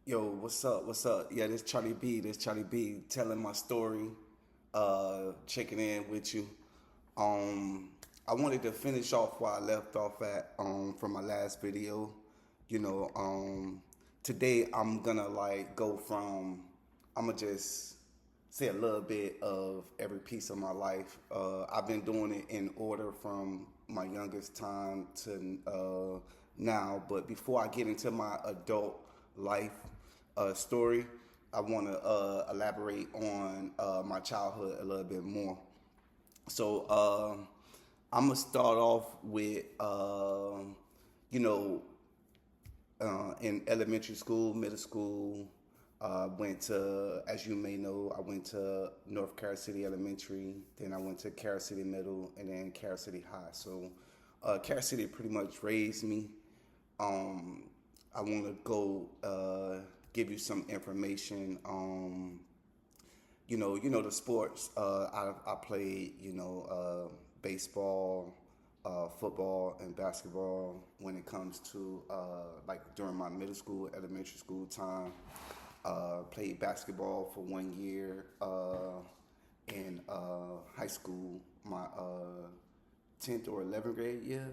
Yo, what's up? What's up? Yeah, this Charlie B. This Charlie B. telling my story, checking in with you. Um, I wanted to finish off where I left off at from my last video. You know, today I'm gonna go from. I'm gonna just say a little bit of every piece of my life. I've been doing it in order from my youngest time to now. But before I get into my adult life story, I want to elaborate on my childhood a little bit more. So I'm gonna start off with you know in elementary school, middle school. Went to, as you may know, I went to North Carol City Elementary. Then I went to Carol City Middle, and then Carol City High. So Carol City pretty much raised me. Um, I want to go give you some information. You know the sports. I played, baseball, football, and basketball. When it comes to during my middle school, elementary school time, played basketball for 1 year in high school. My 10th or 11th grade year,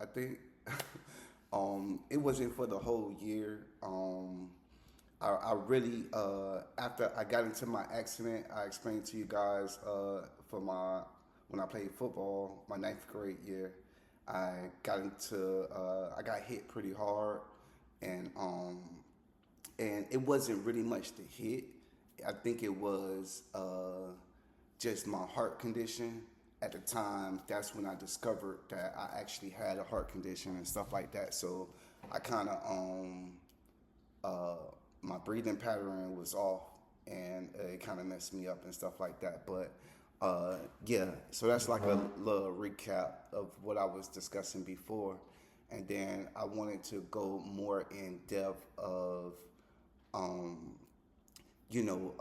I think. It wasn't for the whole year. I really, after I got into my accident, I explained to you guys when I played football, my ninth grade year, I got hit pretty hard, and and it wasn't really much to hit. I think it was just my heart condition at the time. That's when I discovered that I actually had a heart condition and stuff like that. So I kind of uh, my breathing pattern was off, and it kind of messed me up and stuff like that. But yeah, so that's like a little recap of what I was discussing before, and then I wanted to go more in depth of um, you know,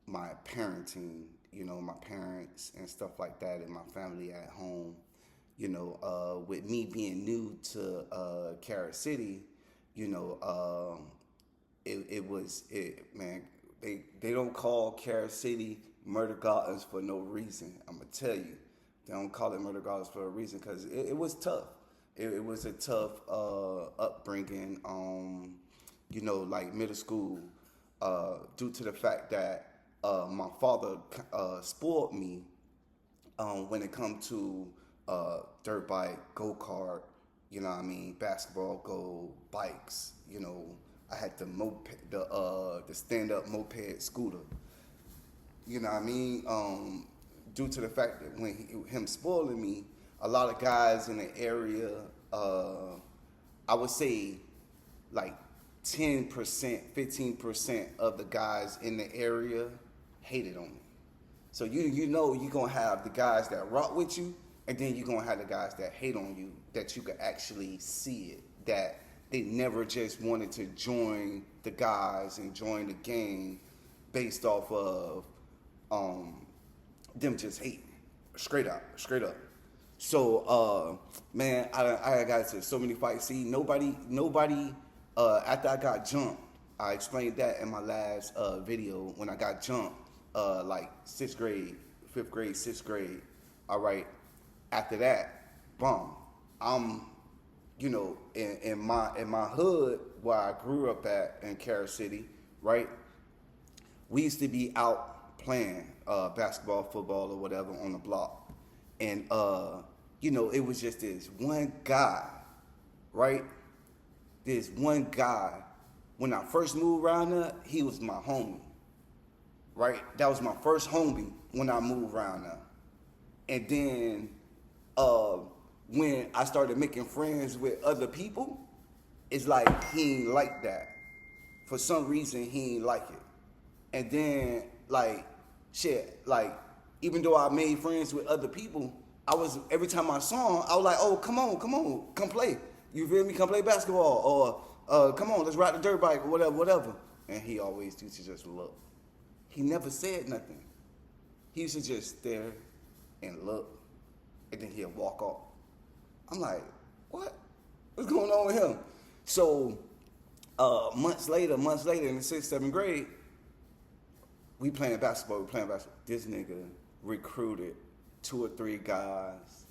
my parenting, my parents and stuff like that, and my family at home. With me being new to Carol City, you know, man. They don't call Carol City Murder Gardens for no reason. I'm gonna tell you, they don't call it Murder Gardens for a reason because it was tough. It was a tough upbringing. Like middle school, due to the fact that my father spoiled me when it come to dirt bike, go kart, basketball, go bikes. I had the stand up moped scooter. You know what I mean? Due to the fact that him spoiling me, a lot of guys in the area, I would say like 10%, 15% of the guys in the area hated on me. So you're gonna have the guys that rock with you, and then you're gonna have the guys that hate on you, that you could actually see it, that they never just wanted to join the guys and join the gang based off of them just hating. Straight up. So man, I got to so many fights. See, nobody after I got jumped, I explained that in my last video. When I got jumped, like sixth grade, fifth grade, sixth grade. All right. After that, boom. I'm, in my hood where I grew up at in Carol City, right? We used to be out playing basketball, football, or whatever on the block, and it was just this one guy, right? This one guy. When I first moved around there, he was my homie, right? That was my first homie when I moved around there. And then when I started making friends with other people, it's like he ain't like that. For some reason, he ain't like it. And then, even though I made friends with other people, every time I saw him, I was like, oh, come on, come play. You feel me? Come play basketball. Or come on, let's ride the dirt bike, or whatever. And he always used to just look. He never said nothing. He used to just stare and look, and then he'll walk off. I'm like, what? What's going on with him? So Months later in the sixth, seventh grade, we playing basketball. This nigga recruited 2 or 3 guys.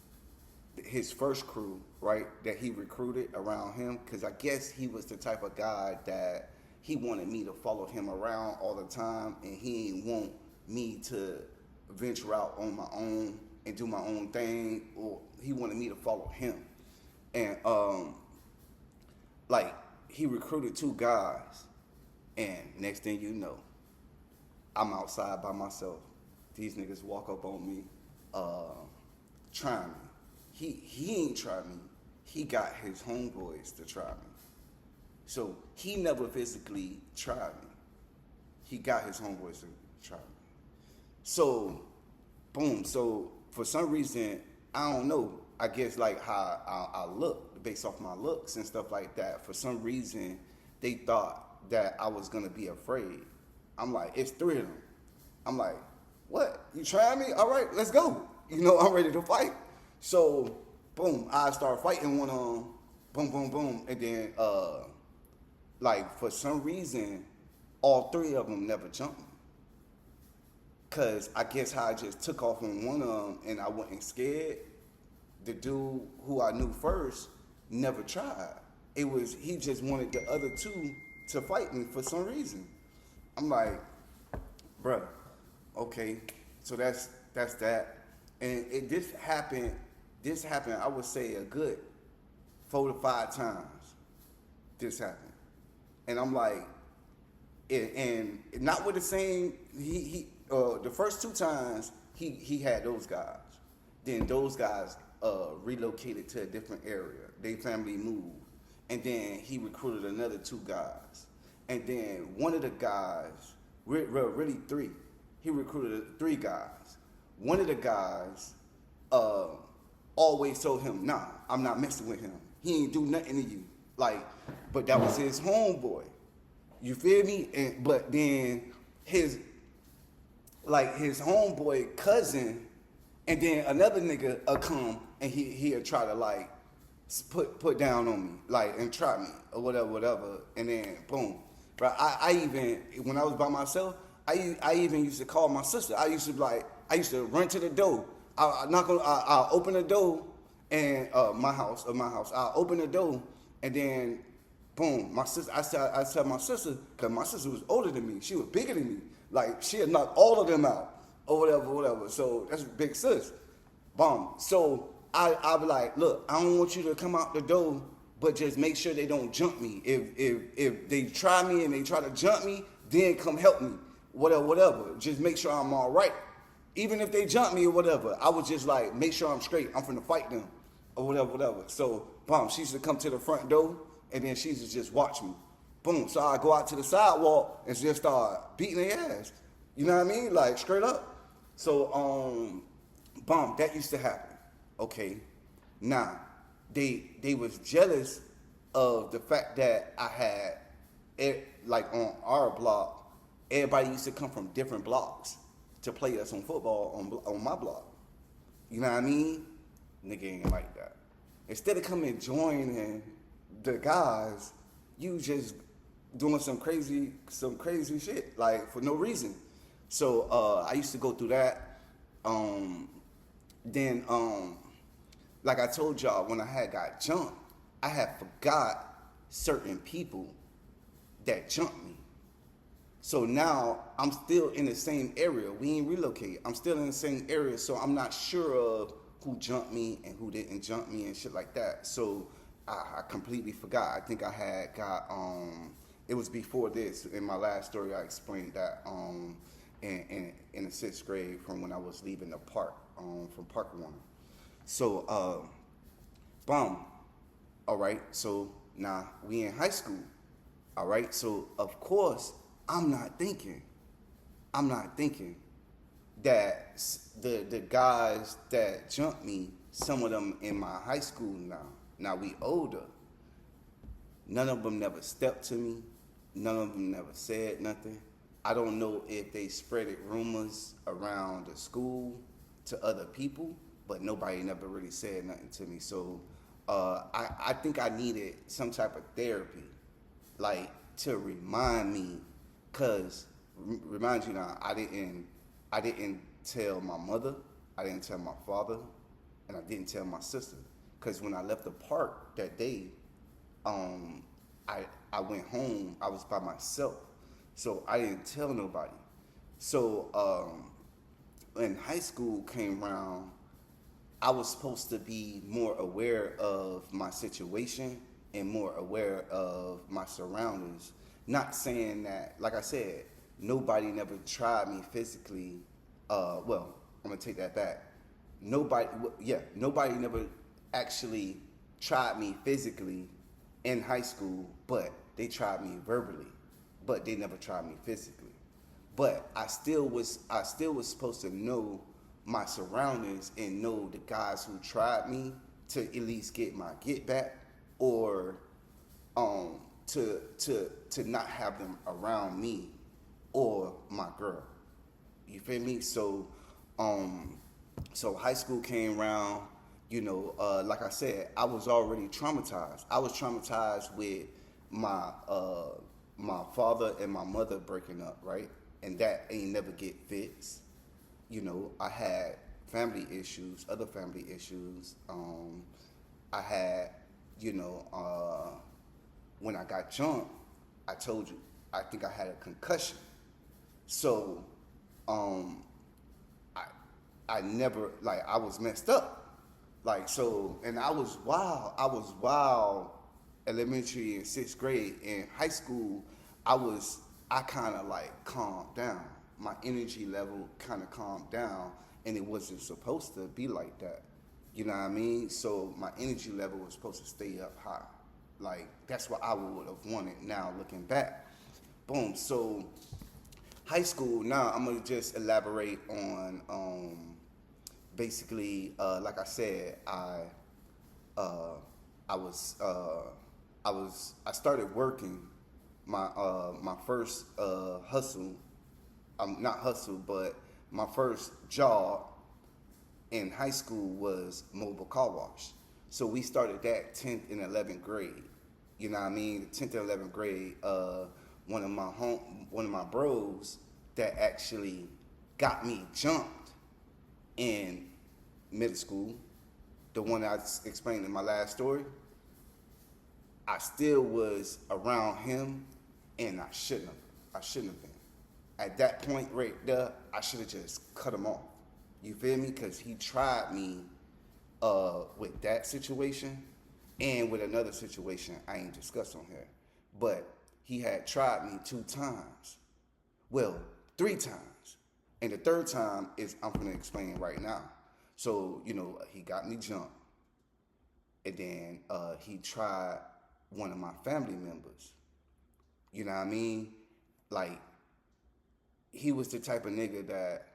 His first crew, right, that he recruited around him, because I guess he was the type of guy that he wanted me to follow him around all the time, and he didn't want me to venture out on my own and do my own thing, or he wanted me to follow him. And like, he recruited 2 guys, and next thing you know, I'm outside by myself. These niggas walk up on me, trying me. He ain't tried me. He got his homeboys to try me. So he never physically tried me. He got his homeboys to try me. So, boom. So for some reason, I don't know. I guess like how I look, based off my looks and stuff like that. For some reason, they thought that I was gonna be afraid. I'm like, it's 3 of them. I'm like, what? You trying me? All right, let's go. You know, I'm ready to fight. So, boom, I start fighting one on, boom, boom, boom, and then, like, for some reason, all 3 of them never jumped me. Cause I guess how I just took off on one of them and I wasn't scared. The dude who I knew first never tried. He just wanted the other 2 to fight me for some reason. I'm like, bruh, okay, so that's that. And this happened, I would say a good 4 to 5 times this happened. And I'm like, and not with the same, the first 2 times he had those guys. Then those guys relocated to a different area. Their family moved. And then he recruited another 2 guys. And then one of the guys, really 3, he recruited 3 guys. One of the guys always told him, nah, I'm not messing with him. He ain't do nothing to you. Like, but that was his homeboy. You feel me? But then his homeboy cousin, and then another nigga come and he'll try to like put down on me, like, and try me or whatever. And then boom. But I even, when I was by myself, I even used to call my sister. I used to run to the door. I'll open the door and my house. I'll open the door and then boom, my sister. I tell my sister, because my sister was older than me. She was bigger than me. Like, she had knocked all of them out or whatever. So that's big sis. Boom. So I'll be like, look, I don't want you to come out the door, but just make sure they don't jump me. If they try me and they try to jump me, then come help me. Whatever. Just make sure I'm all right. Even if they jump me or whatever, I would just like make sure I'm straight. I'm finna fight them or whatever. So, boom, she used to come to the front door and then she used to just watch me. Boom. So I go out to the sidewalk and just start beating their ass. You know what I mean? Like, straight up. So, boom, that used to happen. Okay. Now, they was jealous of the fact that I had, like, on our block, everybody used to come from different blocks to play us on football on my block. You know what I mean? Nigga ain't like that. Instead of coming joining the guys, you just doing some crazy shit, like, for no reason. So I used to go through that. Then like I told y'all, when I had got jumped, I had forgot certain people that jumped me. So now I'm still in the same area. We ain't relocated. I'm still in the same area, so I'm not sure of who jumped me and who didn't jump me and shit like that. So I completely forgot. I think I had got, it was before this. In my last story, I explained that in the 6th grade from when I was leaving the park, from Park Warner. So, boom. All right, so now we in high school. All right, so of course, I'm not thinking that the guys that jumped me, some of them in my high school now. Now we older. None of them never stepped to me. None of them never said nothing. I don't know if they spreaded rumors around the school to other people, but nobody never really said nothing to me. So I think I needed some type of therapy like to remind me, cause remind you now, I didn't tell my mother, I didn't tell my father, and I didn't tell my sister, cause when I left the park that day, um, I went home. I was by myself, so I didn't tell nobody. So when high school came around, I was supposed to be more aware of my situation and more aware of my surroundings. Not saying that, like I said, nobody never tried me physically. Well, I'm gonna take that back. Nobody never actually tried me physically in high school, but they tried me verbally, but they never tried me physically. But I still was supposed to know my surroundings and know the guys who tried me to at least get my get back, or to not have them around me or my girl. You feel me? So high school came around. Like I said, I was already traumatized. I was traumatized with my my father and my mother breaking up, right? And that ain't never get fixed. I had family issues, other family issues. I had, when I got jumped, I told you, I think I had a concussion. So, um, I, I never, like, I was messed up. Like, so, and I was wild. I was wild elementary and sixth grade. In high school, I kind of like calmed down. My energy level kind of calmed down, and it wasn't supposed to be like that. You know what I mean? So my energy level was supposed to stay up high. Like, that's what I would have wanted now looking back. Boom. So high school, now I'm going to just elaborate on basically, like I said, uh, I started working my first hustle, not hustle, but my first job in high school was mobile car wash. So we started that 10th and 11th grade. You know what I mean? 10th and 11th grade, one of my bros that actually got me jumped in middle school, the one I explained in my last story, I still was around him, and I shouldn't have. I shouldn't have been. At that point right there, I should have just cut him off. You feel me? Because he tried me with that situation and with another situation I ain't discussed on here. But he had tried me 2 times. Well, 3 times. And the third time is I'm going to explain right now. So, he got me jumped. And then he tried one of my family members. You know what I mean? Like, he was the type of nigga that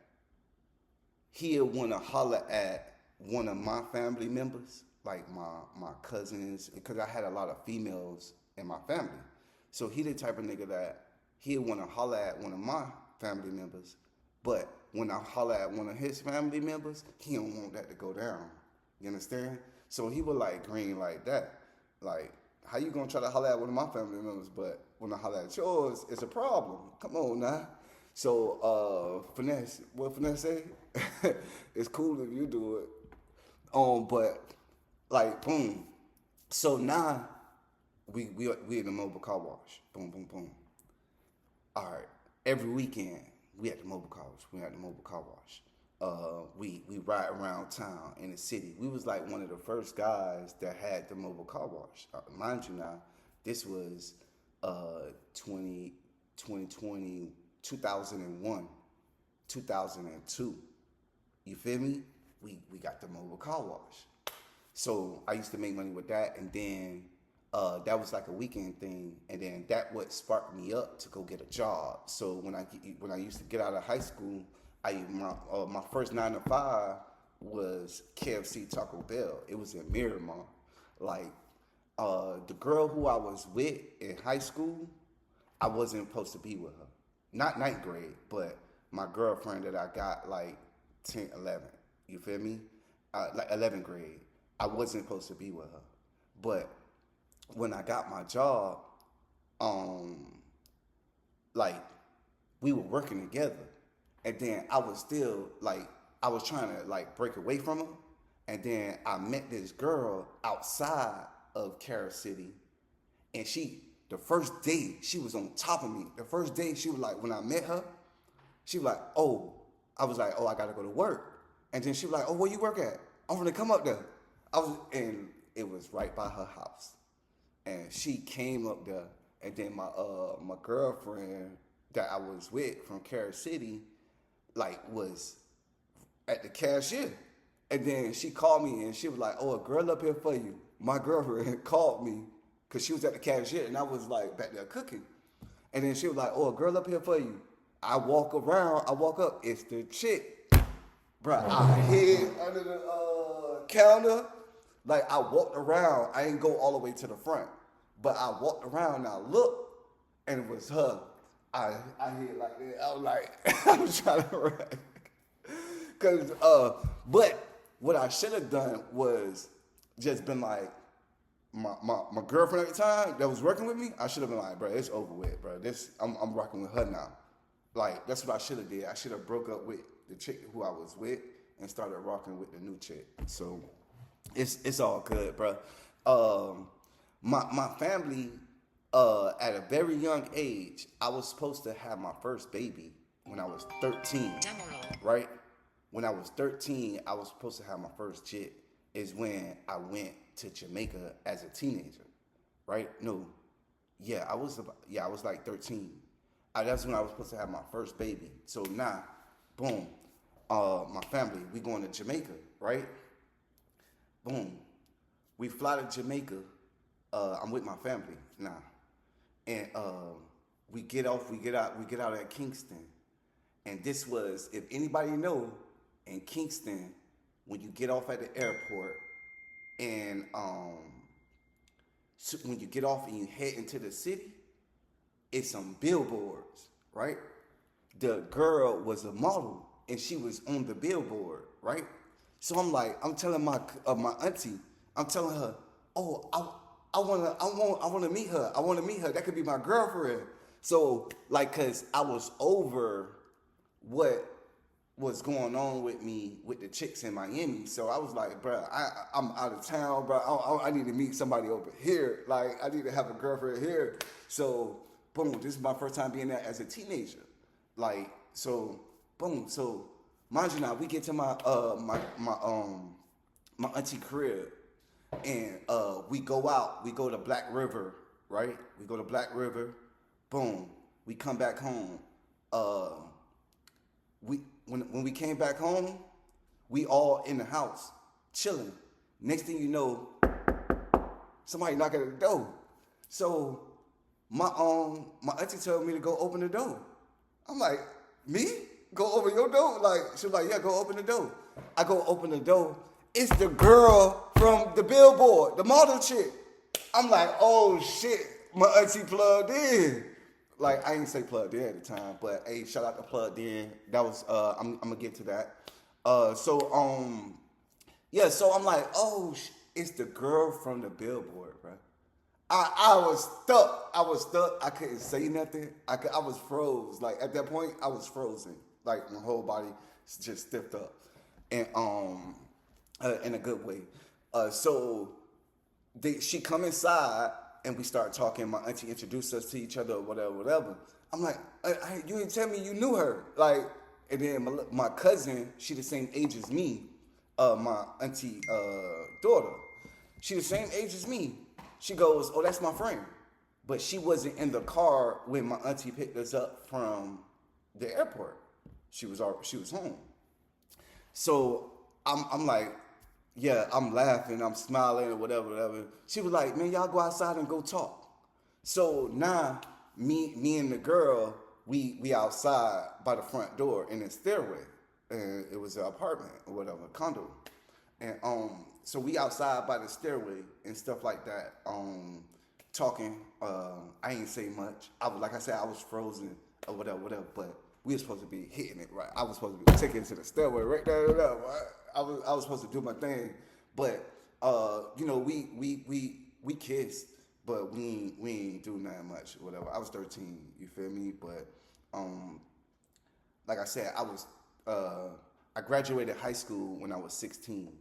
he'll want to holler at one of my family members, like my cousins, because I had a lot of females in my family. So he the type of nigga that he'll want to holler at one of my family members, but when I holler at one of his family members, he don't want that to go down. You understand? So he was like green like that. Like, how you gonna try to holler at one of my family members, but when I holler at yours, it's a problem. Come on now. So Finesse, what Finesse say? It's cool if you do it. But like boom. So now we in the mobile car wash. Boom, boom, boom. All right. Every weekend we at the mobile car wash. We at the mobile car wash. We ride around town in the city. We was like one of the first guys that had the mobile car wash. Mind you now, this was 2020, 2001, 2002. You feel me? We got the mobile car wash. So I used to make money with that, and then that was like a weekend thing, and then that what sparked me up to go get a job. So when I used to get out of high school, my first 9 to 5 was KFC Taco Bell. It was in Miramar. Like the girl who I was with in high school, I wasn't supposed to be with her. Not 9th grade, but my girlfriend that I got like 10, 11. You feel me? Like 11th grade. I wasn't supposed to be with her. But when I got my job, um, like we were working together, and then I was still like I was trying to like break away from her, and then I met this girl outside of Carol City, and the first day she was on top of me. The first day she was like, when I met her, she was like, oh, I was like, oh, I gotta go to work, and then she was like, oh, where you work at? I'm gonna come up there. And it was right by her house, and she came up there, and then my girlfriend that I was with from Carol City, like was at the cashier, and then she called me and she was like, "Oh, a girl up here for you." My girlfriend called me because she was at the cashier, and I was like back there cooking, and then she was like, "Oh, a girl up here for you." I walk up, it's the chick, bruh. I hid under the counter. Like I walked around, I didn't go all the way to the front, but I walked around and I looked, and it was her. I hit like that. I was like, I was trying to run, but what I should have done was just been like, my girlfriend at the time that was working with me. I should have been like, bro, it's over with, bro. I'm rocking with her now. Like that's what I should have did. I should have broke up with the chick who I was with and started rocking with the new chick. So. It's all good, bro. My family, at a very young age, I was supposed to have my first baby when I was 13, right? When I was 13, I was supposed to have my first chick. Is when I went to Jamaica as a teenager, right? No, yeah, I was like 13. That's when I was supposed to have my first baby. So now, boom, my family, we going to Jamaica, right? Boom. We fly to Jamaica. I'm with my family now. And we get out at Kingston. And this was, if anybody know, in Kingston, when you get off at the airport and so when you get off and you head into the city, it's some billboards, right? The girl was a model and she was on the billboard, right? So I'm telling my auntie, I'm telling her, oh, I wanna meet her. I wanna meet her. That could be my girlfriend. So like, cause I was over what was going on with me with the chicks in Miami. So I was like, bro, I'm out of town, bro. I need to meet somebody over here. Like I need to have a girlfriend here. So boom, this is my first time being there as a teenager. Like so, boom, so. Mind you now, we get to my auntie crib, and we go out. We go to Black River, right? We go to Black River. Boom. We come back home. When we came back home, we all in the house chilling. Next thing you know, somebody knocking at the door. So my auntie told me to go open the door. I'm like, me? Go open your door? Like, she was like, yeah, go open the door. I go open the door. It's the girl from the billboard, the model chick. I'm like, oh shit, my auntie plugged in. Like, I ain't say plugged in at the time, but hey, shout out to plugged in. That was, I'm gonna get to that. So I'm like, oh, it's the girl from the billboard, bro. I was stuck. I couldn't say nothing. I was froze. Like, at that point, I was frozen. Like my whole body just stiffed up, and in a good way. She come inside and we start talking. My auntie introduced us to each other, or whatever. I'm like, you didn't tell me you knew her. Like, and then my cousin, she the same age as me. My auntie daughter, she the same age as me. She goes, oh, that's my friend, but she wasn't in the car when my auntie picked us up from the airport. She was home. So I'm like, yeah, I'm laughing, I'm smiling or whatever. She was like, man, y'all go outside and go talk. So now me and the girl, we outside by the front door in the stairway. And it was an apartment or whatever, condo. And so we outside by the stairway and stuff like that, talking. I ain't say much. Like I said, I was frozen or whatever, but we were supposed to be hitting it right. I was supposed to be taking it to the stairway right there. Right? I was supposed to do my thing, but we kissed, but we ain't do nothing much, whatever. I was 13, you feel me? But um, like I said, uh, I graduated high school when I was 16.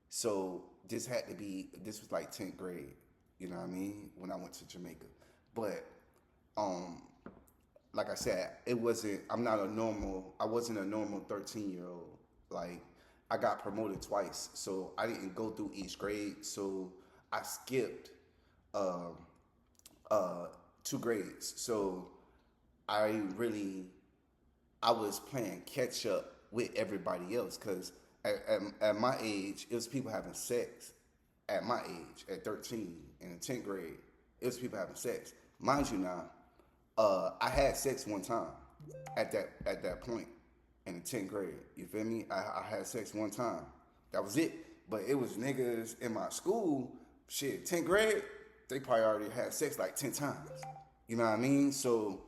So this was like 10th grade, you know what I mean, when I went to Jamaica. But um, like I said, I wasn't a normal 13-year-old. Like, I got promoted twice, so I didn't go through each grade. So I skipped uh, uh, 2 grades. So I really I was playing catch up with everybody else because at my age, it was people having sex. At my age, at 13, in the 10th grade, it was people having sex. Mind you now, I had sex one time at that point in the 10th grade. You feel me? I had sex one time. That was it. But it was niggas in my school, shit, 10th grade, they probably already had sex like 10 times. You know what I mean? So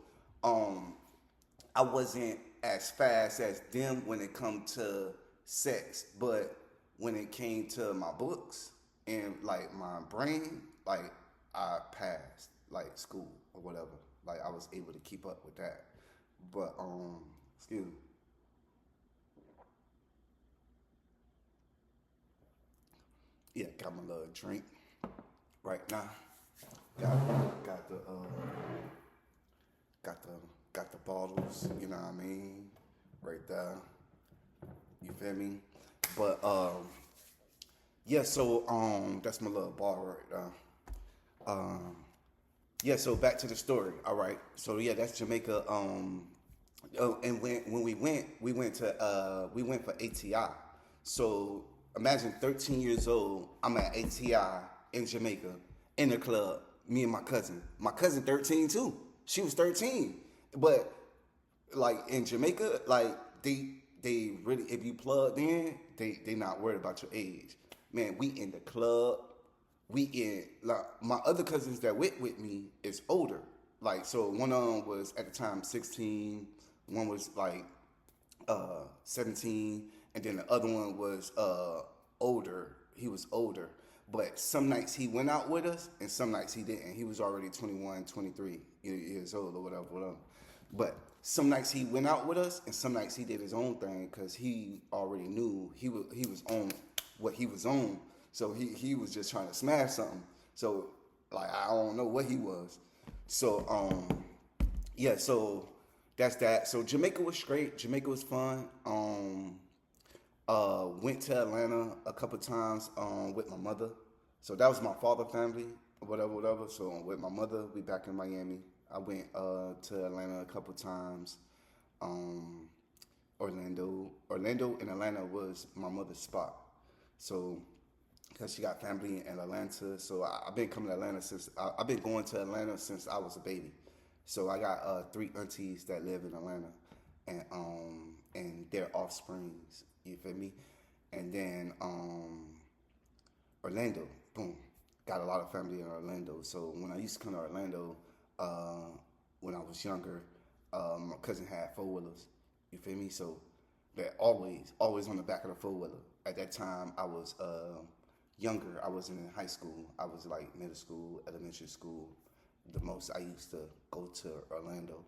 I wasn't as fast as them when it come to sex, but when it came to my books and like my brain, like I passed like school or whatever. Like I was able to keep up with that. But excuse me. Yeah, got my little drink right now. Got the got the got the bottles, you know what I mean? Right there. You feel me? But yeah, so that's my little bar right there. Yeah, so back to the story. All right. So yeah, that's Jamaica. Oh, and when we went for ATI. So imagine 13 years old. I'm at ATI in Jamaica in the club. Me and my cousin. My cousin 13 too. She was 13, but like in Jamaica, like they really, if you plugged in, they not worried about your age. Man, we in the club. We in, like, my other cousins that went with me is older. Like, so one of them was at the time 16, one was like 17, and then the other one was older. He was older. But some nights he went out with us, and some nights he didn't. He was already 21, 23 years old or whatever. But some nights he went out with us, and some nights he did his own thing because he already knew he was on what he was on. So he was just trying to smash something. So like I don't know what he was. So yeah, so that's that. So Jamaica was great. Jamaica was fun. Went to Atlanta a couple times with my mother. So that was my father's family, whatever. So with my mother, we back in Miami. I went to Atlanta a couple times. Orlando and Atlanta was my mother's spot. So because she got family in Atlanta, so I've been coming to Atlanta since I've been going to Atlanta since I was a baby. So I got 3 aunties that live in Atlanta, and their offsprings. You feel me? And then Orlando, boom, got a lot of family in Orlando. So when I used to come to Orlando, when I was younger, my cousin had 4-wheelers. You feel me? So they're always on the back of the 4-wheeler. At that time, I was younger. I wasn't in high school. I was like middle school, elementary school. The most I used to go to Orlando.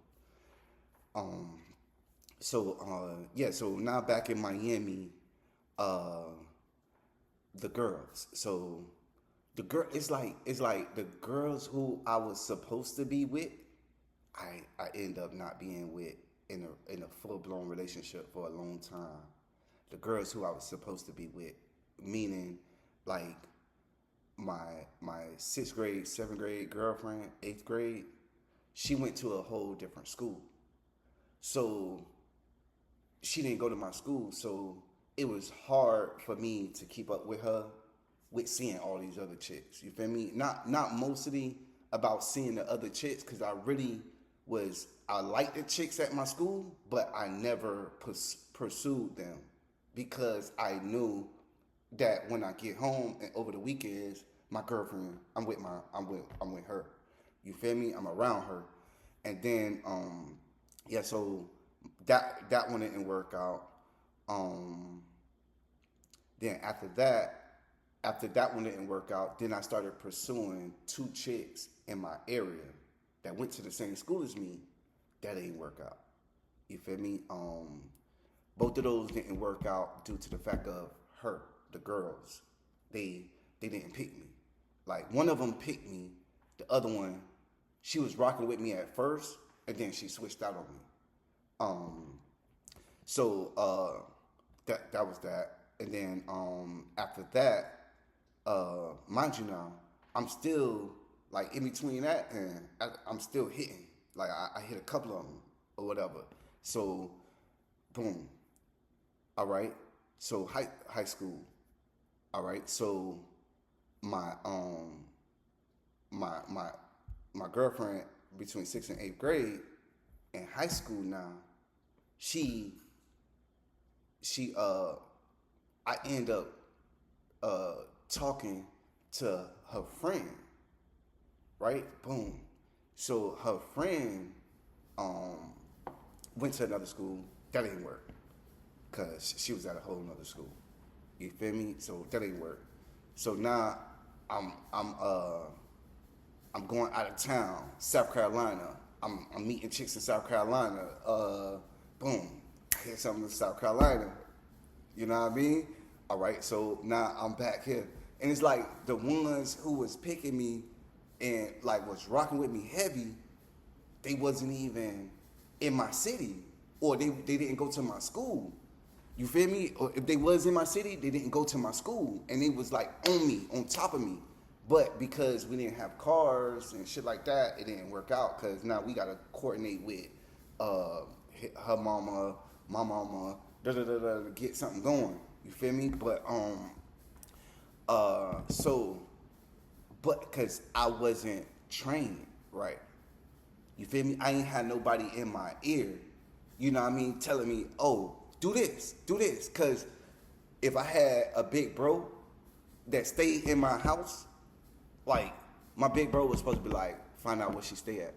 Yeah, so now back in Miami, the girls. So it's like the girls who I was supposed to be with, I end up not being with in a full blown relationship for a long time. The girls who I was supposed to be with, meaning like my 6th grade, 7th grade girlfriend, 8th grade, she went to a whole different school. So she didn't go to my school, so it was hard for me to keep up with her with seeing all these other chicks. You feel me? Not mostly about seeing the other chicks, because I liked the chicks at my school, but I never pursued them because I knew that when I get home and over the weekends, my girlfriend, I'm with her. You feel me? I'm around her. And then yeah, so that one didn't work out. Then after that, After that one didn't work out, then I started pursuing two chicks in my area that went to the same school as me. That didn't work out. You feel me? Both of those didn't work out due to the fact of her, the girls. They didn't pick me. Like one of them picked me, the other one, she was rocking with me at first, and then she switched out on me. That was that. And then after that, mind you now, I'm still like in between that and I'm still hitting. Like I hit a couple of them or whatever. So, boom. All right. So high school. All right. So my my girlfriend between 6th and 8th grade in high school now, I end up talking to her friend, right? Boom. So her friend went to another school. That didn't work because she was at a whole nother school. You feel me? So that didn't work. So now I'm going out of town, South Carolina. I'm meeting chicks in South Carolina. Boom. I hear something in South Carolina. You know what I mean? All right, so now I'm back here. And it's like the ones who was picking me and like was rocking with me heavy, they wasn't even in my city, or they didn't go to my school. You feel me? Or if they was in my city, they didn't go to my school. And they was like on me, on top of me. But because we didn't have cars and shit like that, it didn't work out because now we got to coordinate with her mama, my mama, to get something going. You feel me? But because I wasn't trained right. You feel me? I ain't had nobody in my ear, you know what I mean, telling me, oh, do this. Because if I had a big bro that stayed in my house, like, my big bro was supposed to be like, find out where she stay at.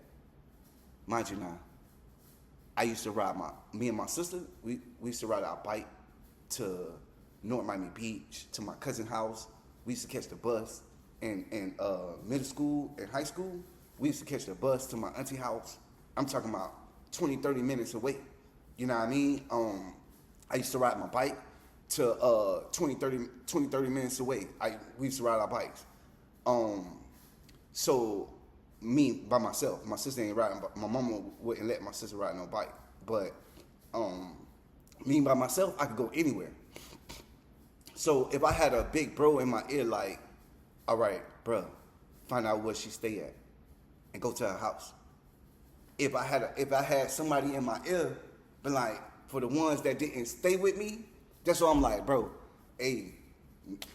Mind you now, I used to ride me and my sister, we used to ride our bike to North Miami Beach, to my cousin's house. We used to catch the bus. In middle school and high school, we used to catch the bus to my auntie house. I'm talking about 20, 30 minutes away. You know what I mean? I used to ride my bike to 20, 30 minutes away. We used to ride our bikes. So me by myself, my sister ain't riding, but my mama wouldn't let my sister ride no bike. But me by myself, I could go anywhere. So if I had a big bro in my ear, like, all right, bro, find out where she stay at and go to her house. If I had somebody in my ear, but like for the ones that didn't stay with me, that's what I'm like, bro. Hey,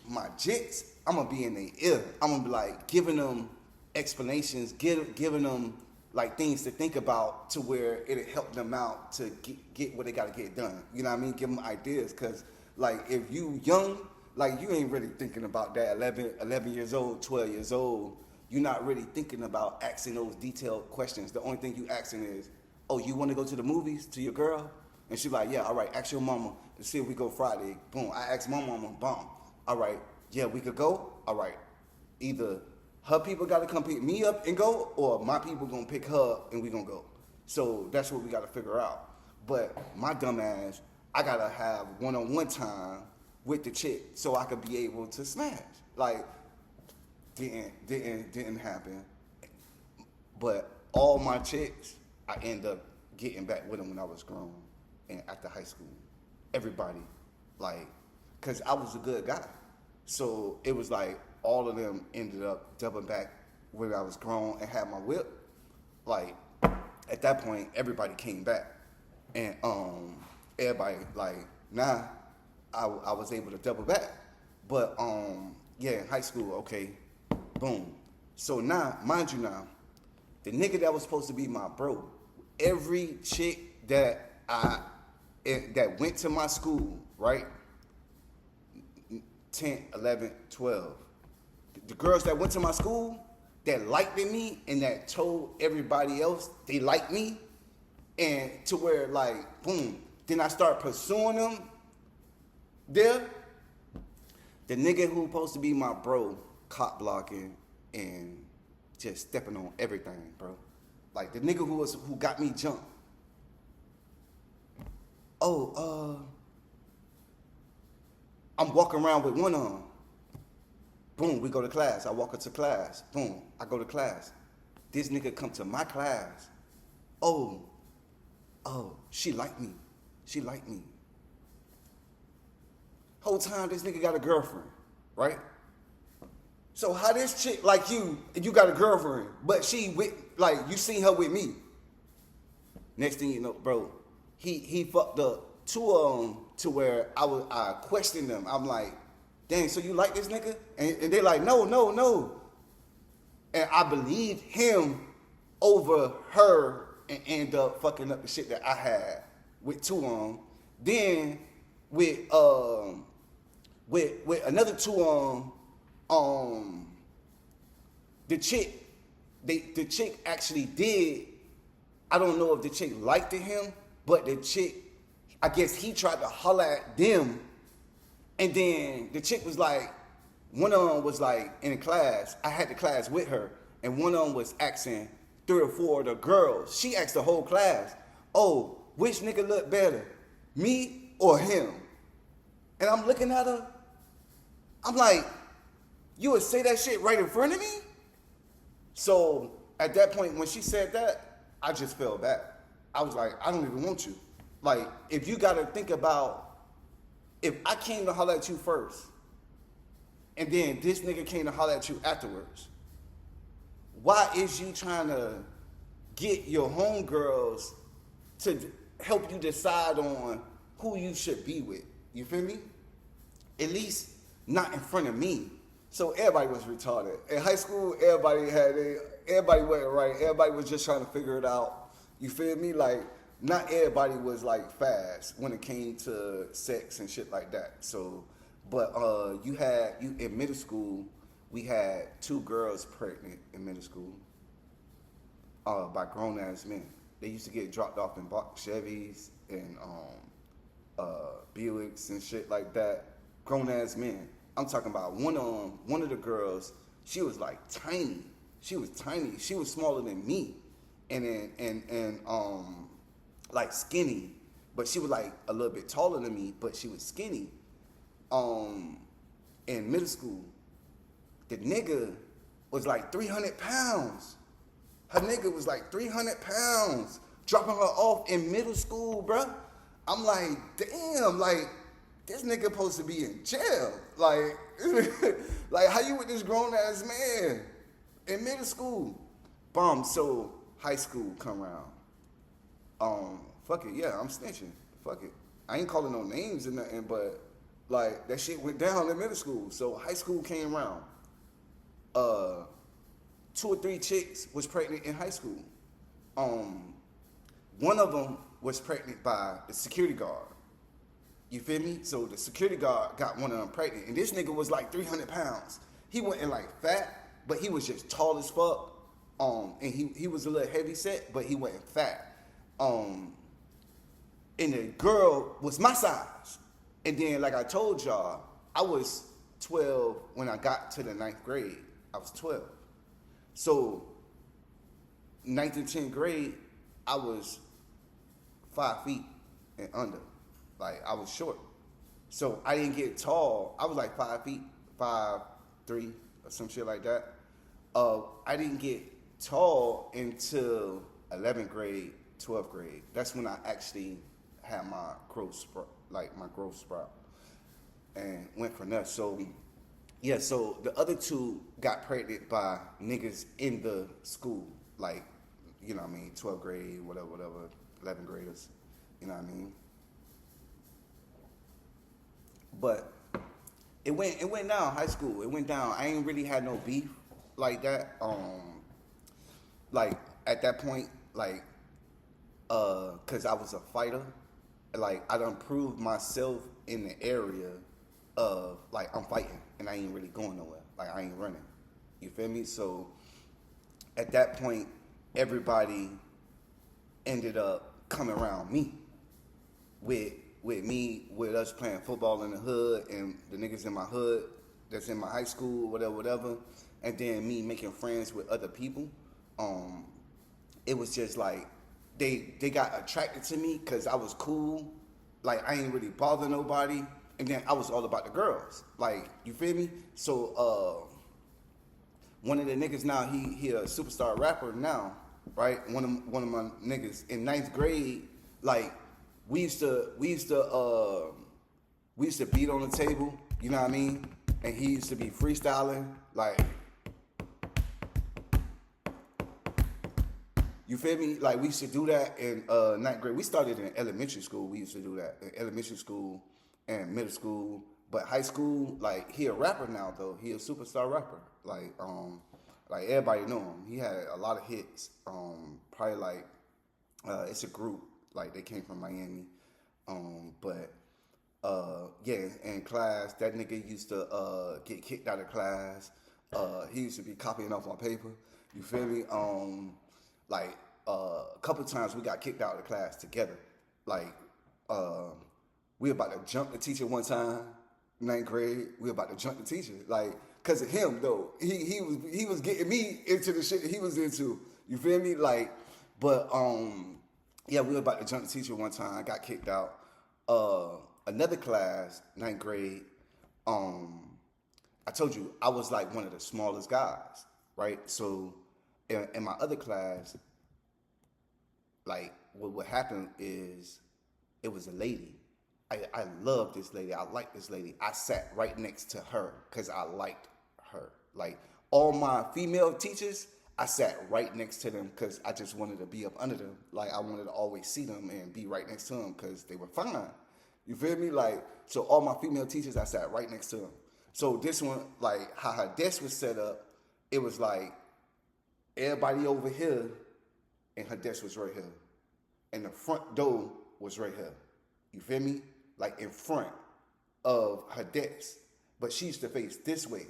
my jits, I'm gonna be in their ear. I'm gonna be like giving them explanations, giving them like things to think about to where it'll help them out to get what they gotta get done. You know what I mean? Give them ideas, cause like if you young, like you ain't really thinking about that 11 years old, 12 years old. You're not really thinking about asking those detailed questions. The only thing you asking is, oh, you want to go to the movies to your girl? And she's like, yeah, all right, ask your mama to see if we go Friday. Boom, I asked my mama, boom. All right, yeah, we could go? All right. Either her people got to come pick me up and go, or my people going to pick her up and we going to go. So that's what we got to figure out. But my dumb ass, I got to have one-on-one time with the chick so I could be able to smash. Like, didn't happen. But all my chicks, I end up getting back with them when I was grown and after high school. Everybody, like, cause I was a good guy. So it was like all of them ended up doubling back when I was grown and had my whip. Like at that point, everybody came back, and everybody like now I was able to double back. But yeah, in high school, okay. Boom. So now, mind you now, the nigga that was supposed to be my bro, every chick that went to my school, right? 10, 11, 12. The girls that went to my school that liked me and that told everybody else they liked me, and to where like, boom, then I start pursuing them there. The nigga who supposed to be my bro, cop blocking and just stepping on everything, bro. Like the nigga who got me jumped. Oh, I'm walking around with one arm. Boom, we go to class. I walk into class. Boom, I go to class. This nigga come to my class. Oh, she liked me. She liked me. Whole time this nigga got a girlfriend, right? So how this chick like you got a girlfriend, but she with like you seen her with me. Next thing you know, bro, he fucked up two of them to where I questioned them. I'm like, dang, so you like this nigga? And they're like, no. And I believed him over her and end up fucking up the shit that I had with two of them. Then with another two of them, the chick actually did. I don't know if the chick liked him, but the chick, I guess he tried to holler at them, and then the chick was like, one of them was like in class. I had the class with her, and one of them was asking 3 or 4 of the girls. She asked the whole class, "Oh, which nigga look better, me or him?" And I'm looking at her. I'm like, you would say that shit right in front of me? So at that point, when she said that, I just fell back. I was like, I don't even want you. Like, if you gotta think about, if I came to holler at you first, and then this nigga came to holler at you afterwards, why is you trying to get your homegirls to help you decide on who you should be with? You feel me? At least not in front of me. So everybody was retarded. In high school, everybody wasn't right. Everybody was just trying to figure it out. You feel me? Like, not everybody was like fast when it came to sex and shit like that. So, but you in middle school, we had 2 girls pregnant in middle school by grown ass men. They used to get dropped off in Chevys and Buicks and shit like that. Grown ass men. I'm talking about one of the girls. She was like tiny. She was tiny. She was smaller than me, and like skinny. But she was like a little bit taller than me. But she was skinny. In middle school, the nigga was like 300 pounds. Her nigga was like 300 pounds, dropping her off in middle school, bruh. I'm like, damn, like, this nigga supposed to be in jail. Like, like how you with this grown ass man in middle school? Bomb. So high school come around. Fuck it, yeah, I'm snitching. Fuck it. I ain't calling no names or nothing, but like that shit went down in middle school. So high school came around. 2 or 3 chicks was pregnant in high school. One of them was pregnant by the security guard. You feel me? So the security guard got one of them pregnant. And this nigga was like 300 pounds. He wasn't like fat, but he was just tall as fuck. And he was a little heavy set, but he wasn't fat. And the girl was my size. And then, like I told y'all, I was 12 when I got to the 9th grade. I was 12. So 9th and 10th grade, I was 5 feet and under. Like, I was short. So I didn't get tall. I was like 5 feet, 5'3", or some shit like that. I didn't get tall until 11th grade, 12th grade. That's when I actually had my growth sprout, and went from there. So, yeah, so the other 2 got pregnant by niggas in the school. Like, you know what I mean, 12th grade, whatever, 11th graders, you know what I mean? But it went down, high school. It went down. I ain't really had no beef like that. Like at that point, like, cause I was a fighter. Like I done proved myself in the area of like I'm fighting and I ain't really going nowhere. Like I ain't running. You feel me? So at that point, everybody ended up coming around me with us playing football in the hood, and the niggas in my hood that's in my high school, whatever, and then me making friends with other people. Um, it was just like they got attracted to me because I was cool. Like I ain't really bother nobody, and then I was all about the girls. Like you feel me? So one of the niggas now he a superstar rapper now, right? One of my niggas in ninth grade, like we used to beat on the table, you know what I mean? And he used to be freestyling, like, you feel me? Like we used to do that in ninth grade. We started in elementary school. We used to do that in elementary school and middle school. But high school, like he a rapper now though. He a superstar rapper. Like everybody know him. He had a lot of hits. Probably like it's a group. Like they came from Miami. But yeah, in class, that nigga used to get kicked out of class. He used to be copying off my paper. You feel me? Like a couple times we got kicked out of the class together. Like we about to jump the teacher one time, ninth grade. We about to jump the teacher, like cause of him though. He was getting me into the shit that he was into. You feel me? Like, but yeah, we were about to jump the teacher one time. Got kicked out. Another class, ninth grade. I told you I was like one of the smallest guys, right? So in my other class, like what happened is it was a lady. I love this lady. I like this lady. I sat right next to her because I liked her. Like all my female teachers, I sat right next to them because I just wanted to be up under them. Like I wanted to always see them and be right next to them because they were fine. You feel me? Like, so all my female teachers, I sat right next to them. So this one, like how her desk was set up, it was like everybody over here and her desk was right here. And the front door was right here. You feel me? Like in front of her desk. But she used to face this way,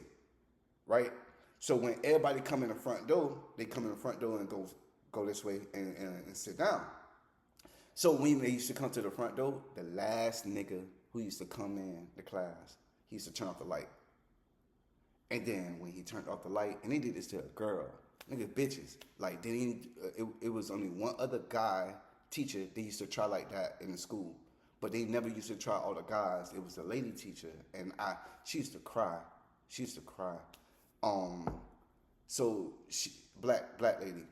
right? So when everybody come in the front door, they come in the front door and go this way and sit down. So when they used to come to the front door, the last nigga who used to come in the class, he used to turn off the light. And then when he turned off the light, and they did this to a girl, nigga bitches. Like it was only one other guy teacher they used to try like that in the school. But they never used to try all the guys. It was a lady teacher, and she used to cry. She used to cry. So she black lady.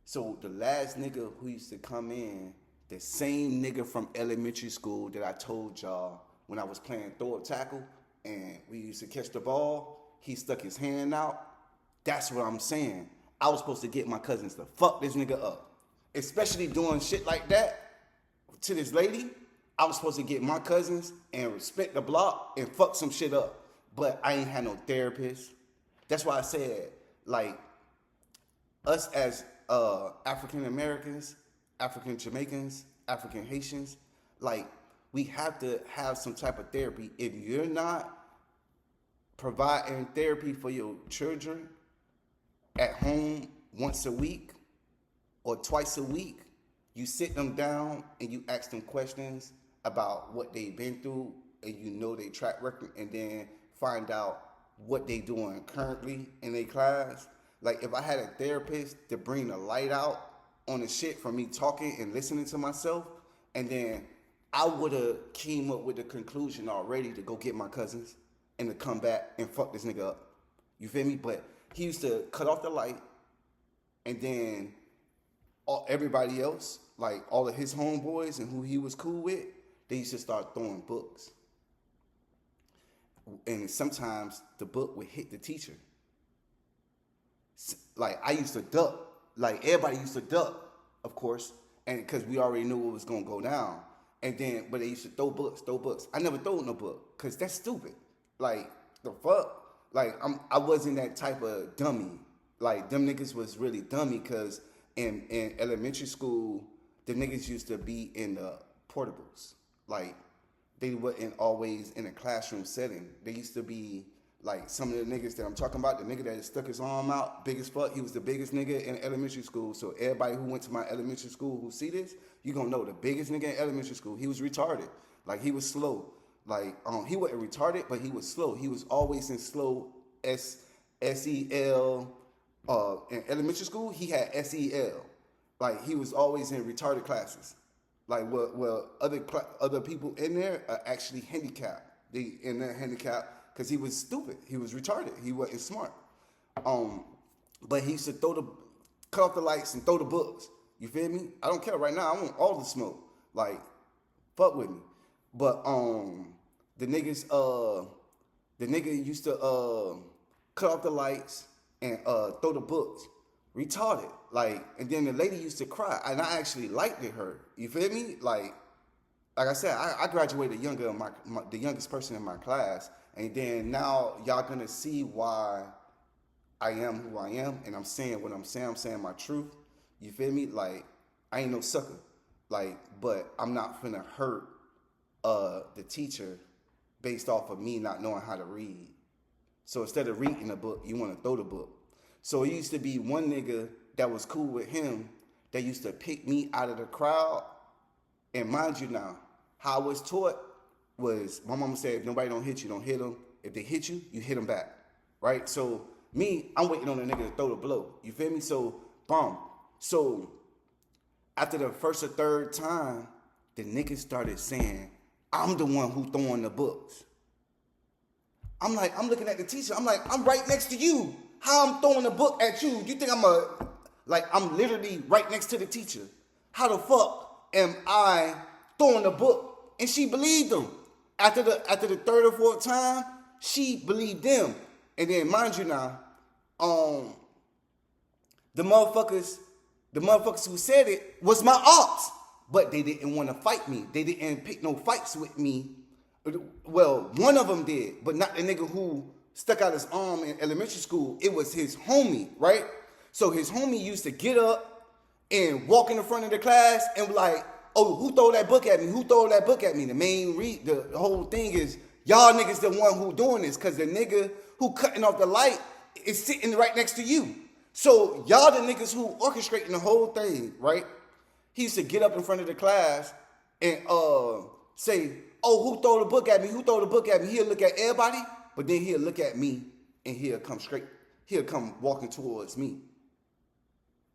So the last nigga who used to come in, the same nigga from elementary school that I told y'all when I was playing throw up tackle, and we used to catch the ball, he stuck his hand out. That's what I'm saying. I was supposed to get my cousins to fuck this nigga up, especially doing shit like that to this lady. I was supposed to get my cousins and respect the block and fuck some shit up. But I ain't had no therapist. That's why I said, like, us as African Americans, African Jamaicans, African Haitians, like, we have to have some type of therapy. If you're not providing therapy for your children at home once a week or twice a week, you sit them down and you ask them questions about what they've been through, and you know their track record, and then find out what they doing currently in their class. Like if I had a therapist to bring the light out on the shit from me talking and listening to myself, and then I would have came up with the conclusion already to go get my cousins and to come back and fuck this nigga up. You feel me? But he used to cut off the light, and then everybody else, like all of his homeboys and who he was cool with, they used to start throwing books. And sometimes the book would hit the teacher. Like I used to duck. Like everybody used to duck, of course, and because we already knew what was gonna go down. And then, but they used to throw books. I never throw no book because that's stupid. Like the fuck. Like I wasn't that type of dummy. Like them niggas was really dummy because in elementary school, the niggas used to be in the portables. Like they weren't always in a classroom setting. They used to be like some of the niggas that I'm talking about, the nigga that stuck his arm out, big as fuck, he was the biggest nigga in elementary school. So everybody who went to my elementary school who see this, you gonna know the biggest nigga in elementary school, he was retarded. Like he was slow. Like, he wasn't retarded, but he was slow. He was always in slow SEL. In elementary school, he had SEL. Like, he was always in retarded classes. Like, well, other people in there are actually handicapped. They in there handicapped because he was stupid. He was retarded. He wasn't smart. But he used to cut off the lights and throw the books. You feel me? I don't care right now. I want all the smoke. Like, fuck with me. But the nigga used to cut off the lights and throw the books. Retarded. Like, and then the lady used to cry, and I actually liked her. You feel me? Like I said, I graduated younger, the youngest person in my class, and then now y'all gonna see why I am who I am, and I'm saying what I'm saying. I'm saying my truth. You feel me? Like, I ain't no sucker. Like, but I'm not finna hurt the teacher based off of me not knowing how to read. So instead of reading the book, you want to throw the book. So it used to be one nigga that was cool with him that used to pick me out of the crowd. And mind you now, how I was taught was, my mama said, if nobody don't hit you, don't hit them. If they hit you, you hit them back, right? So me, I'm waiting on the nigga to throw the blow. You feel me? So, boom. So after the first or third time, the nigga started saying, I'm the one who throwing the books. I'm looking at the teacher. I'm like, I'm right next to you. How I'm throwing the book at you? You think I'm literally right next to the teacher. How the fuck am I throwing the book? And she believed him. After the third or fourth time, she believed them. And then mind you now, the motherfuckers who said it was my ops. But they didn't want to fight me. They didn't pick no fights with me. Well, one of them did, but not the nigga who stuck out his arm in elementary school. It was his homie, right? So his homie used to get up and walk in the front of the class and be like, oh, who throw that book at me? Who throw that book at me? The whole thing is, y'all niggas the one who doing this, because the nigga who cutting off the light is sitting right next to you. So y'all the niggas who orchestrating the whole thing, right? He used to get up in front of the class and say, oh, who throw the book at me? Who throw the book at me? He'll look at everybody, but then he'll look at me and he'll come walking towards me.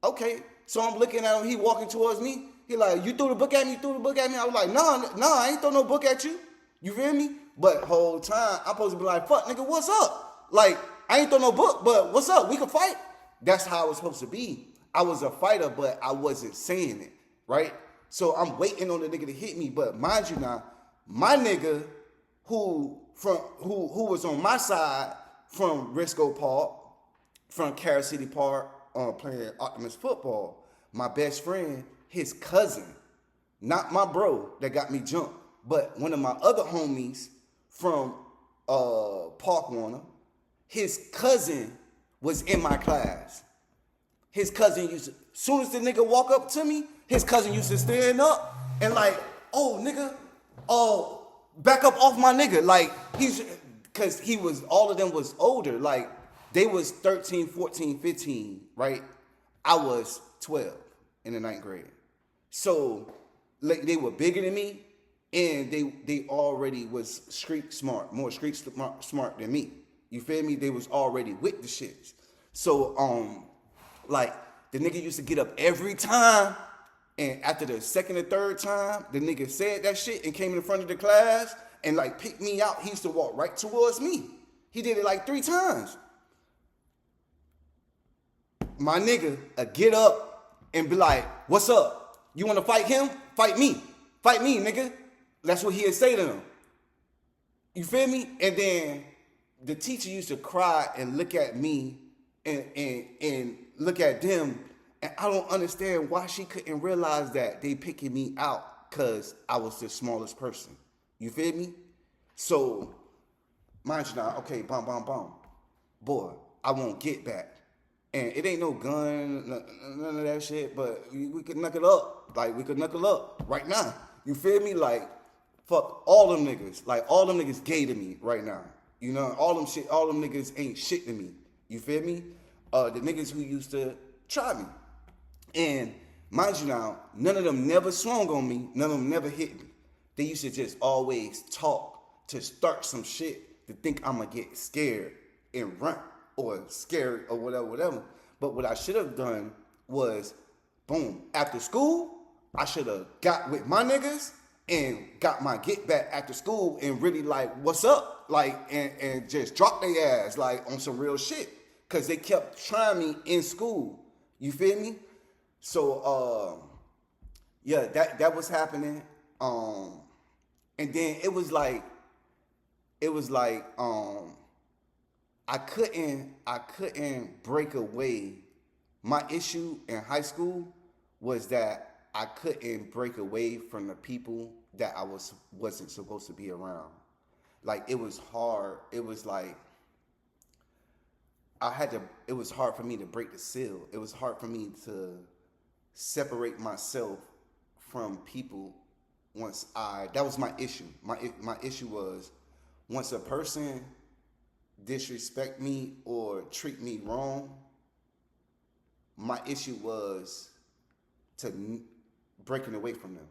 Okay, so I'm looking at him, he walking towards me. He like, you threw the book at me? You threw the book at me? I was like, nah, I ain't throw no book at you. You feel me? But whole time, I'm supposed to be like, fuck, nigga, what's up? Like, I ain't throw no book, but what's up? We can fight. That's how it was supposed to be. I was a fighter, but I wasn't saying it, right? So I'm waiting on the nigga to hit me, but mind you now, my nigga who was on my side from Risco Park, from Carol City Park, playing Optimus football, my best friend, his cousin, not my bro that got me jumped, but one of my other homies from Park Warner, his cousin was in my class. His cousin used to, soon as the nigga walk up to me, his cousin used to stand up and like, oh, nigga, back up off my nigga. Like, because all of them was older. Like, they was 13, 14, 15, right? I was 12 in the 9th grade. So, like, they were bigger than me, and they already was street smart, more street smart than me. You feel me? They was already with the shits. So, like, the nigga used to get up every time, and after the second or third time, the nigga said that shit and came in front of the class and, like, picked me out. He used to walk right towards me. He did it, like, 3 times. My nigga get up and be like, what's up? You want to fight him? Fight me. Fight me, nigga. That's what he'd say to them. You feel me? And then the teacher used to cry and look at me and look at them, and I don't understand why she couldn't realize that they picking me out because I was the smallest person. You feel me? So, mind you now, okay, bomb. Boy, I won't get back. And it ain't no gun, none of that shit, but we could knuckle up. Like, we could knuckle up right now. You feel me? Like, fuck all them niggas. Like, all them niggas gay to me right now. You know, all them niggas ain't shit to me. You feel me? The niggas who used to try me. And mind you now, none of them never swung on me. None of them never hit me. They used to just always talk to start some shit to think I'm gonna get scared and run or scared or whatever. But what I should have done was, boom, after school, I should have got with my niggas and got my get back after school and really like, what's up? Like, and just drop their ass like on some real shit. Cause they kept trying me in school. You feel me? So yeah, that was happening. And then it was like I couldn't break away. My issue in high school was that I couldn't break away from the people that I wasn't supposed to be around. Like, it was hard. It was like it was hard for me to break the seal. It was hard for me to separate myself from people that was my issue. My issue was, once a person disrespect me or treat me wrong, my issue was breaking away from them,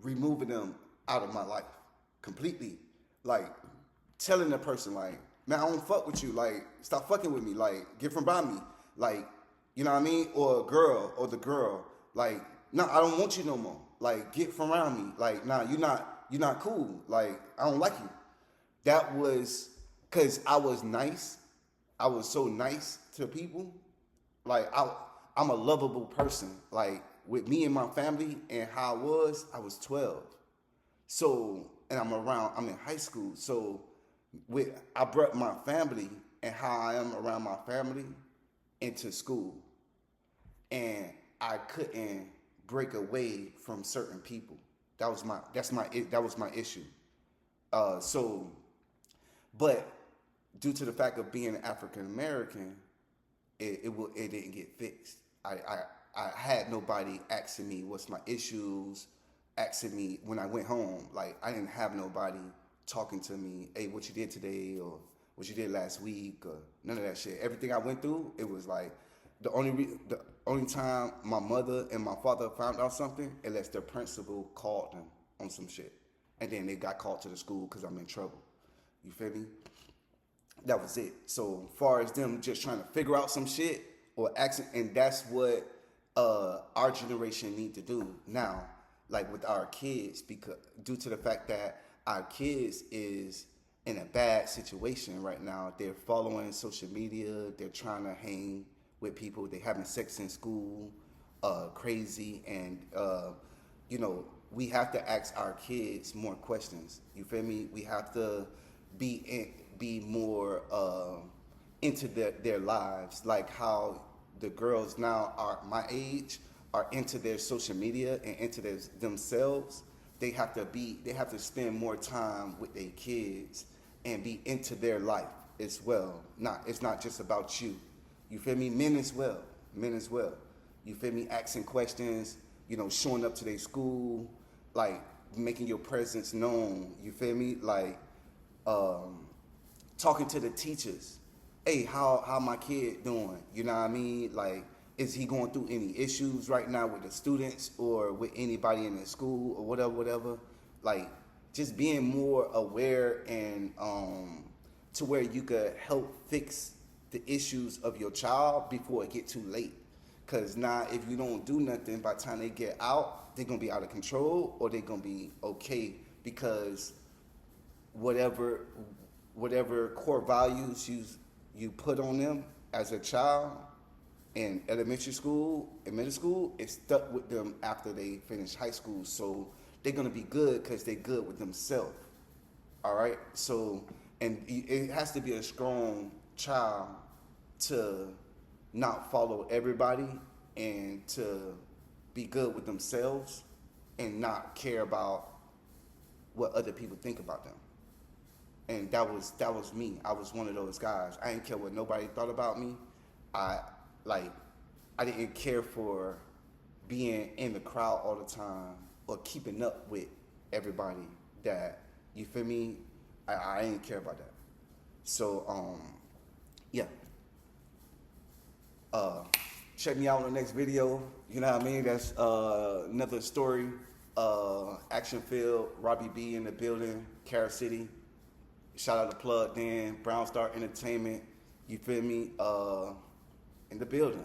removing them out of my life completely. Like, telling the person, like, man, I don't fuck with you. Like, stop fucking with me. Like, get from by me. Like, you know what I mean? Or a girl, or the girl. Like, no, I don't want you no more. Like, get from around me. Like, nah, you're not cool. Like, I don't like you. That was because I was nice. I was so nice to people. Like, I'm a lovable person. Like, with me and my family and how I was 12. So, and I'm in high school. So, I brought my family and how I am around my family into school. And I couldn't break away from certain people. That was my issue. But due to the fact of being African American, it didn't get fixed. I had nobody asking me what's my issues, asking me when I went home. Like, I didn't have nobody talking to me, hey, what you did today, or what you did last week, or none of that shit. Everything I went through, it was like, the only time my mother and my father found out something, unless their principal called them on some shit. And then they got called to the school because I'm in trouble. You feel me? That was it. So far as them just trying to figure out some shit or accent, and that's what our generation need to do now, like with our kids, because due to the fact that our kids is in a bad situation right now. They're following social media. They're trying to hang with people. They're having sex in school, crazy. And, we have to ask our kids more questions. You feel me? We have to be more into their lives, like how the girls now are my age are into their social media and into themselves. They have to spend more time with their kids and be into their life as well. It's not just about you. You feel me? Men as well. You feel me? Asking questions, showing up to their school, like making your presence known. You feel me? Like talking to the teachers. Hey, how my kid doing? You know what I mean? Like, is he going through any issues right now with the students or with anybody in the school or whatever? Like, just being more aware and to where you could help fix the issues of your child before it get too late. Because now if you don't do nothing, by the time they get out, they're going to be out of control or they're going to be okay because whatever core values you put on them as a child in elementary school and middle school, it's stuck with them after they finish high school. So they're going to be good because they're good with themselves. All right? So, and it has to be a strong child to not follow everybody and to be good with themselves and not care about what other people think about them. And that was me. I was one of those guys. I didn't care what nobody thought about me. I didn't care for being in the crowd all the time or keeping up with everybody that, you feel me? I didn't care about that. So, yeah. Check me out in the next video. You know what I mean? That's another story. Action filled. Robbie B in the building. Carol City. Shout out to Plug Dan, Brown Star Entertainment. You feel me? In the building.